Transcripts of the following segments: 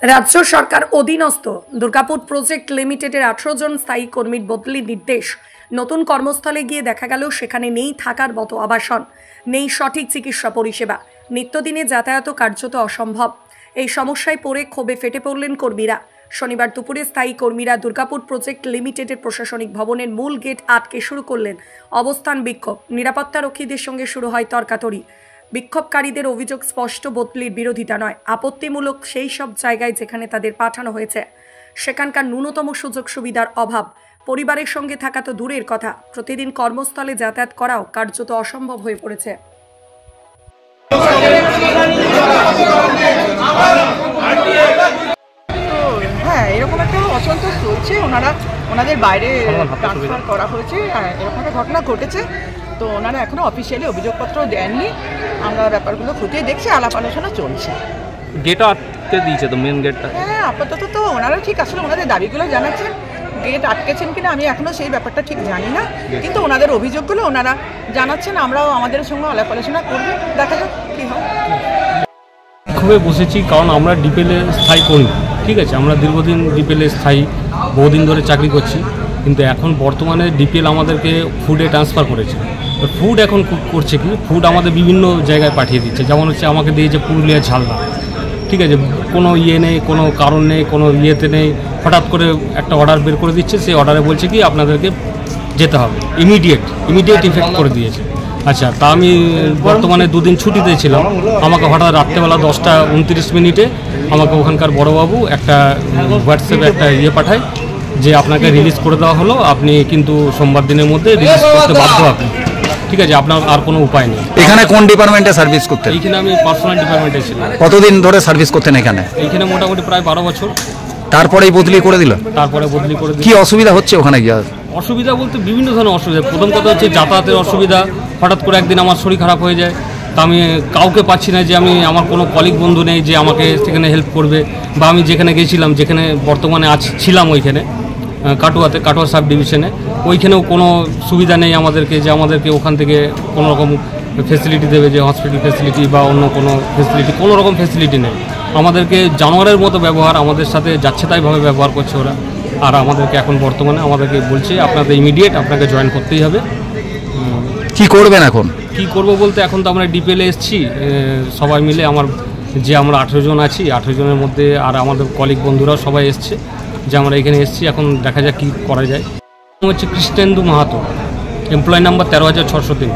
রাজ্য সরকার অধীনস্থ দুর্গাপুর প্রজেক্ট লিমিটেডের 18 জন স্থায়ী কর্মীর বদলি নির্দেশ। নতুন কর্মস্থলে গিয়ে দেখা গেল সেখানে নেই থাকার মতো আবাসন, নেই সঠিক চিকিৎসা পরিষেবা, নিত্যদিনে যাতায়াত কার্যত অসম্ভব। এই সমস্যায় পড়ে ক্ষোভে ফেটে পড়লেন কর্মীরা। শনিবার দুপুরে স্থায়ী কর্মীরা দুর্গাপুর প্রজেক্ট লিমিটেডের প্রশাসনিক ভবনের মূল গেট আটকে শুরু করলেন অবস্থান বিক্ষোভ। নিরাপত্তারক্ষীদের সঙ্গে শুরু হয় তর্কাতড়ি। বিক্ষোভকারীদের অভিযোগ স্পষ্ট বদলির বিরোধিতা নয়, আপত্তিমূলক সেই সব জায়গায় যেখানে তাদের পাঠানো হয়েছে সেখানকার ন্যূনতম সুযোগ সুবিধার অভাব। পরিবারের সঙ্গে থাকা তো দূরের কথা, প্রতিদিন কর্মস্থলে যাতায়াত করাও কার্যত অসম্ভব হয়ে পড়েছে। হ্যাঁ, এরকম একটা অসন্তোষ চলছে। ওনাদের বাইরে ট্রান্সফার করা হয়েছে, এরকম একটা ঘটনা ঘটেছে। তো ওনারা এখনো অফিসিয়ালি অভিযোগপত্র দেননি। আমরা ব্যাপারগুলো খুঁটিয়ে দেখছি, আলাপ আলোচনা চলছে। গেটও আটকে দিয়েছে তো, মেন গেটটা। হ্যাঁ, আপাতত তো ওনারা ঠিক আসলে ওনাদের দাবিগুলো জানাচ্ছেন। গেট আটকেছেন কিনা আমি এখনো সেই ব্যাপারটা ঠিক জানি না, কিন্তু ওনাদের অভিযোগগুলো ওনারা জানাচ্ছেন। আমরাও আমাদের সঙ্গে আলাপ আলোচনা করবো, দেখা যাক কী হয়। খুবই বসেছি কারণ আমরা ডিপেলে স্থায়ী কর্মী, ঠিক আছে। আমরা দীর্ঘদিন ডিপেলে স্থায়ী, বহুদিন ধরে চাকরি করছি, কিন্তু এখন বর্তমানে ডিপিএল আমাদেরকে ফুডে ট্রান্সফার করেছে। ফুড এখন করছে কি, ফুড আমাদের বিভিন্ন জায়গায় পাঠিয়ে দিচ্ছে। যেমন হচ্ছে আমাকে দিয়েছে পুরুলিয়া ঝালদা, ঠিক আছে। কোনো ইয়ে নেই, কোনো কারণ নেই, কোনো ইয়েতে নেই, হঠাৎ করে একটা অর্ডার বের করে দিচ্ছে। সেই অর্ডারে বলছে কি আপনাদেরকে যেতে হবে, ইমিডিয়েট ইফেক্ট করে দিয়েছে। আচ্ছা, তা আমি বর্তমানে দুদিন ছুটিতে ছিলাম। আমাকে হঠাৎ রাত্রেবেলা 10:29 আমাকে ওখানকার বড়োবাবু একটা হোয়াটসঅ্যাপে একটা ইয়ে পাঠায় যে আপনাকে রিলিজ করে দেওয়া হলো, আপনি কিন্তু সোমবার দিনের মধ্যে রিলিজ করতে বাধ্য আপনি, ঠিক আছে, আপনার আর কোনো উপায় নেই। এখানে কোন ডিপার্টমেন্টে সার্ভিস করতেন? এইখানে আমি পার্সোনাল ডিপার্টমেন্টে ছিলাম। কতদিন ধরে সার্ভিস করতেন এখানে? এইখানে মোটামুটি প্রায় 12 বছর। তারপরেই বদলি করে দিল? তারপরে বদলি করে দিল। কি অসুবিধা হচ্ছে ওখানে গিয়ে? অসুবিধা বলতে বিভিন্ন ধরনের অসুবিধা। প্রথম কথা হচ্ছে যাতায়াতের অসুবিধা। হঠাৎ করে একদিন আমার শরীর খারাপ হয়ে যায়, তা আমি কাউকে পাচ্ছি না যে আমার কোনো কলিগ বন্ধু নেই যে আমাকে সেখানে হেল্প করবে। বা আমি যেখানে গেছিলাম, যেখানে বর্তমানে ছিলাম ওইখানে কাটোয়া সাব ডিভিশনে, ওইখানেও কোনো সুবিধা নেই আমাদেরকে যে আমাদেরকে ওখান থেকে কোনো রকম ফেসিলিটি দেবে, যে হসপিটাল ফেসিলিটি বা অন্য কোনো ফেসিলিটি, কোনো রকম ফেসিলিটি নেই। আমাদেরকে জানোয়ারের মতো ব্যবহার, আমাদের সাথে যাচ্ছে তাইভাবে ব্যবহার করছে ওরা। আর আমাদেরকে এখন বর্তমানে আমাদেরকে বলছে আপনাদের ইমিডিয়েট আপনাকে জয়েন করতেই হবে। কি করবেন এখন? কি করব বলতে, এখন তো আমরা ডিপিএলে এসেছি সবাই মিলে। আমরা 18 জন আছি, 18 জনের মধ্যে আর আমাদের কলিগ বন্ধুরাও সবাই এসছে, যে আমরা এখানে এসেছি। এখন দেখা যাক কী করা যায়। হচ্ছে কৃষ্ণেন্দু মাহাতো, এমপ্লয় নাম্বার 13,603।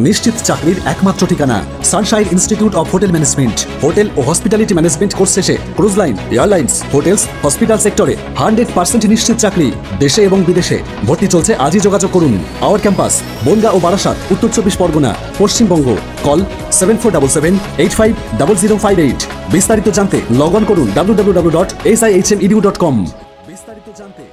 নিশ্চিত চাকরির একমাত্র ঠিকানা sunshine institute of hotel management. Hotel ও হসপিটালিটি ম্যানেজমেন্ট কোর্স শেষে cruise line, airlines, hotels, hospital সেক্টরে 100% নিশ্চিত চাকরি দেশে এবং বিদেশে। ভর্তি চলছে, আজই যোগাযোগ করুন। আওয়ার ক্যাম্পাস বনগাঁ ও বারাসাত, উত্তর 24 পরগনা, পশ্চিমবঙ্গ। কল 7477850058। বিস্তারিত জানতে লগ অন করুন www.sihmedu.com। বিস্তারিত জানতে